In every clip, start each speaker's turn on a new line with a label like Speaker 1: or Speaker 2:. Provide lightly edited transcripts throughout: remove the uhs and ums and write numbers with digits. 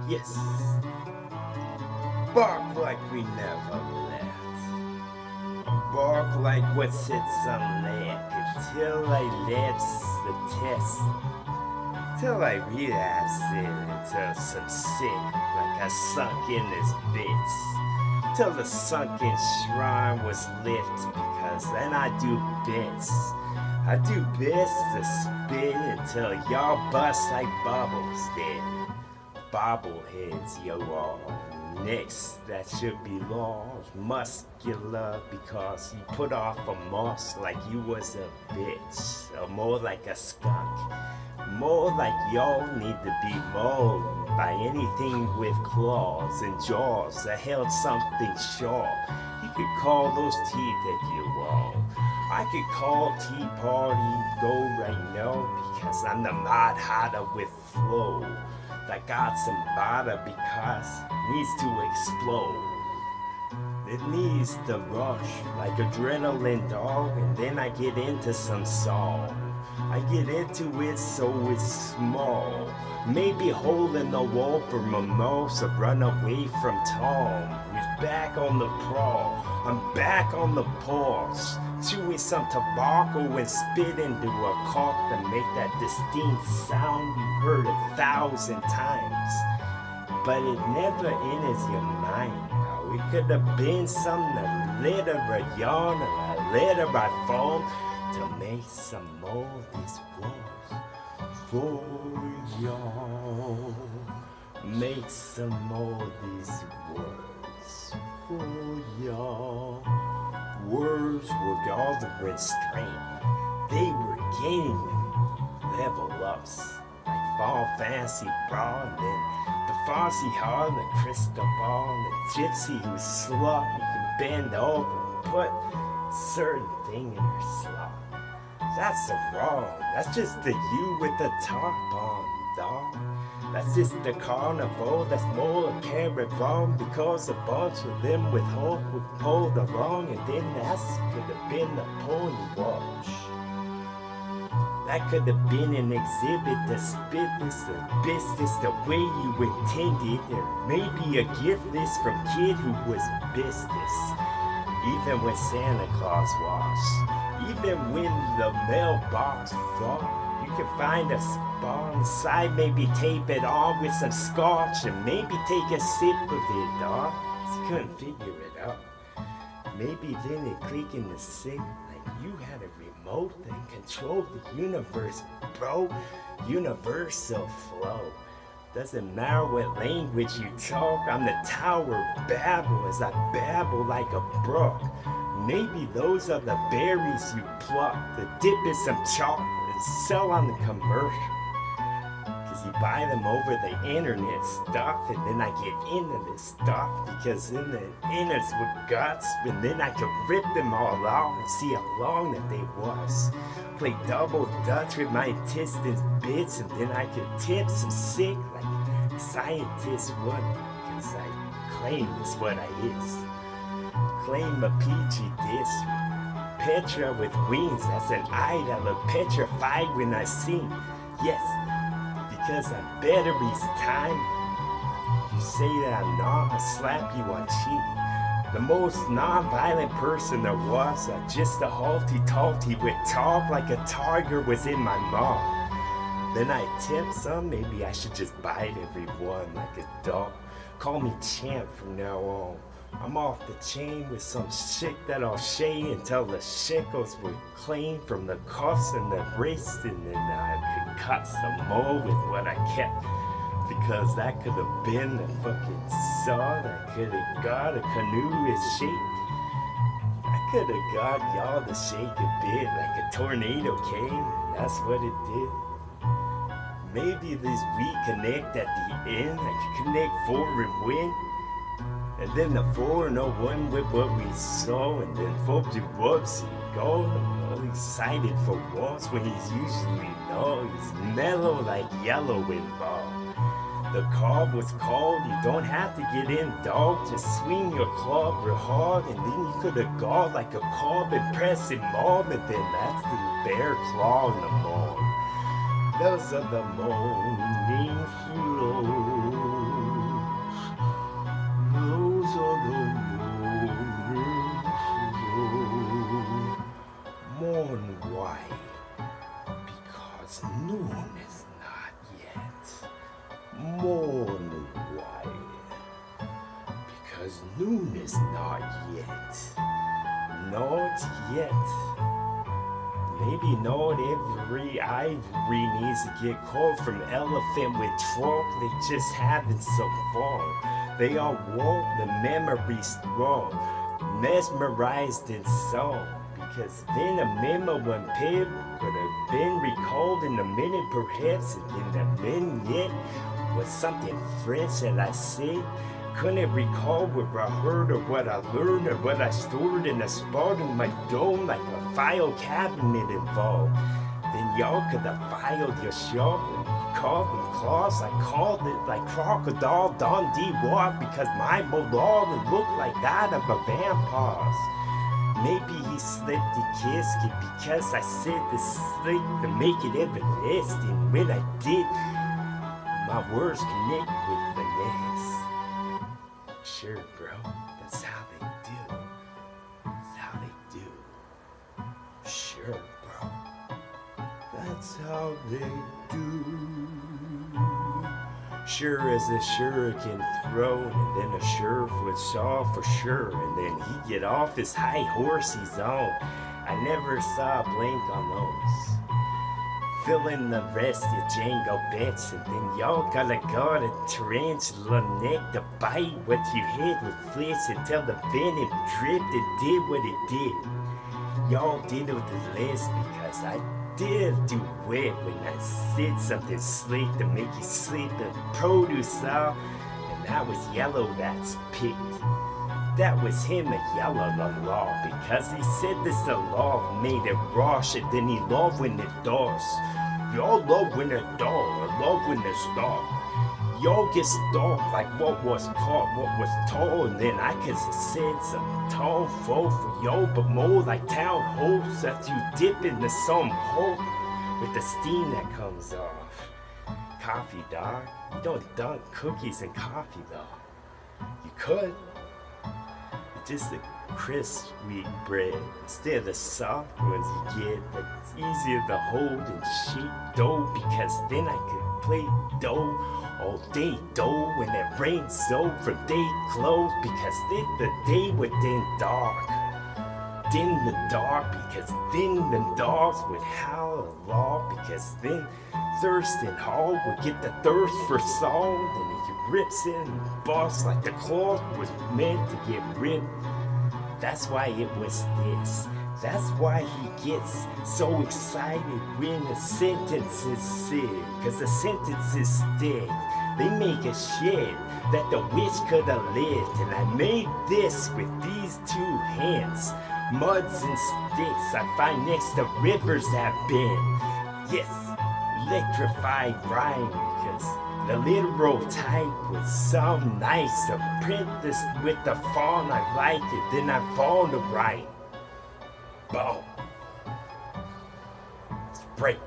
Speaker 1: Yes, bark like we never left. Bark like what sits on lap until I lapse the test. Till I relapse into some sick like I sunk in his bits. Till the sunken shrine was lit because then I do bits. I do bits to spit until y'all bust like bubbles did. Bobbleheads, yo all. Next, that should be laws. Muscular because you put off a mask like you was a bitch. Or more like a skunk. More like y'all need to be mauled by anything with claws and jaws that held something sharp. You could call those teeth if you want. I could call Tea Party go right now because I'm the mod hotter with flow. That got some bother because needs to explode. It needs to rush like adrenaline dog, and then I get into some song. I get into it so it's small. Maybe hole in the wall for mimosa, run away from Tom, who's back on the prowl. I'm back on the pause, chewing some tobacco and spit into a cough to make that distinct sound you heard 1,000 times. But it never enters your mind. It could have been something a letter, a yarn, or a letter I found to make some more of these words for y'all. Make some more of these words for y'all. Words were all the restraint. They were gaining level ups like fall fancy bra, and then the Farsi hall, the crystal ball, and the gypsy who's slut. You can bend over and put certain thing in her slot. That's the wrong. That's just the you with the top on, dog. That's just the carnival. That's more a caravan because a bunch of them with hope would pull the wrong, and then that could have been the pony wash. That could have been an exhibit, the spit this, the business, the way you intended, or maybe a gift list from kid who was business. Even when Santa Claus was, even when the mailbox fought, you could find a spot on the side, maybe tape it on with some scotch, and maybe take a sip of it, dog. You couldn't figure it out. Maybe then it click in the sick like you had a remote that controlled the universe, bro. Universal flow. Doesn't matter what language you talk, I'm the tower of Babel as I babble like a brook. Maybe those are the berries you pluck, the dip in some chocolate and sell on the commercial. Cause you buy them over the internet stuff, and then I get into this stuff because in the innards with guts, and then I could rip them all off and see how long that they was. Play double dutch with my intestines bits, and then I could tip some sick like scientists would, cause I claim it's what I is. Claim a PG district. Petra with wings, that's an eye that look petrified when I sing. Yes, because I'm better each time. You say that I'm not, I slap you on cheek. The most non-violent person there was, just a halty-talty with talk like a tiger was in my mouth. Then I tip some, maybe I should just bite everyone like a dog. Call me champ from now on. I'm off the chain with some shit that I'll shay until the shekels were clean from the cuffs and the wrists, and then I could cut some more with what I kept. Because that could have been the fucking saw that could have got a canoe is shaped. I could have got y'all to shake a bit like a tornado came, and that's what it did. Maybe this we connect at the end, I could connect forward and win. And then the 401 with what we saw, and then folks whoopsie go. All excited for once when he's usually no, he's mellow like yellow involved. The club was called, you don't have to get in, dog. Just swing your club real hard, and then you could have gone like a club and press it mob, and then that's the bear claw in the morn. Those are the morning flows. 'cause noon is not yet. Not yet. Maybe not every ivory needs to get caught from elephant with trunk. They just haven't so far. They all want the memory strong, mesmerized in song. Because then a memo when paid would have been recalled in a minute, perhaps, and in a minute was something French that I said. Couldn't recall what I heard or what I learned or what I stored in a spot in my dome like a file cabinet involved. Then y'all could have filed your shop and called them claws. I called it like Crocodile Dundee Walk because my Malone looked like that of a vampire's. Maybe he slipped the casket because I said the slick to make it everlasting. When I did, my words connect with finesse. Sure, bro, that's how they do. That's how they do. Sure, bro, that's how they do. Sure as a shuriken thrown, and then a surefoot saw for sure, and then he get off his high horse he's on. I never saw a blink on those. Fill in the rest of Django bits, and then y'all gotta guard a tarantula neck to bite what you hit with flesh until the venom dripped and did what it did. Y'all did it with the list because I did do it when I said something slick to make you sleep the produce out, and that was yellow that's picked. That was him a yellow the law because he said this the law made it rush, and then he loved when it does. Y'all love when it does, or love when it's dark. Y'all get stalked like what was caught, what was told, and then I could have said some tall folk for y'all, but more like town hopes that you dip into some hope with the steam that comes off. Coffee, dog. You don't dunk cookies in coffee, though. You could. Just the crisp wheat bread instead of the soft ones you get that's easier to hold and shape dough, because then I could play dough all day dough when it rains so from day close, because then the day would then dark. Then the dark, because then the dogs would howl a lot, because then thirst and hog would get the thirst for salt, and he rips it and busts like the cloth was meant to get ripped. That's why it was this. That's why he gets so excited when the sentence is said, cause the sentence is stick. They make a shed that the witch could have lived, and I made this with these two hands. Muds and sticks I find next to rivers have been. Yes, electrified rhyme, because the literal type was so nice to print this with the font I like it, then I found the right. Boom. Spray.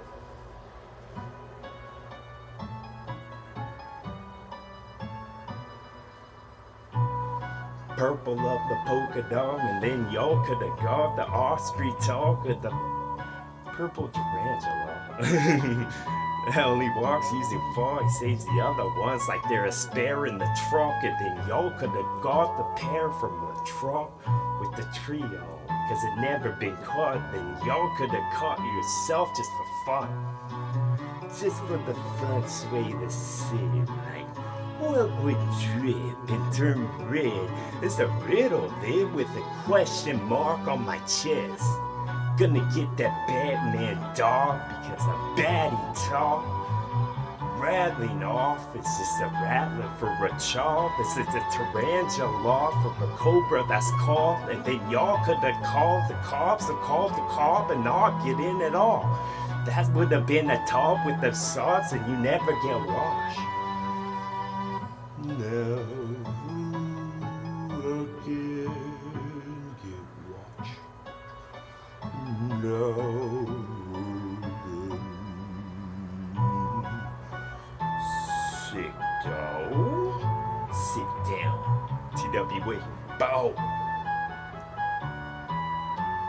Speaker 1: Purple of the polka dot, and then y'all could have got the Osprey talk of the purple tarantula. That only walks using fog, saves the other ones like they're a spare in the trunk, and then y'all could have got the pair from the trunk with the tree on, because it never been caught. Then y'all could have caught yourself just for fun, just for the fun sway the city like. What would drip and turn red? It's a riddle there with a question mark on my chest. Gonna get that Batman dog because I'm baddie talk. Rattling off, it's just a rattler for a chop. It's a tarantula for a cobra that's called. And then y'all could have called the cops or called the cop and not get in at all. That would have been a top with the sauce and you never get washed. Now again get washed. No. Sit down. TWA. Bow.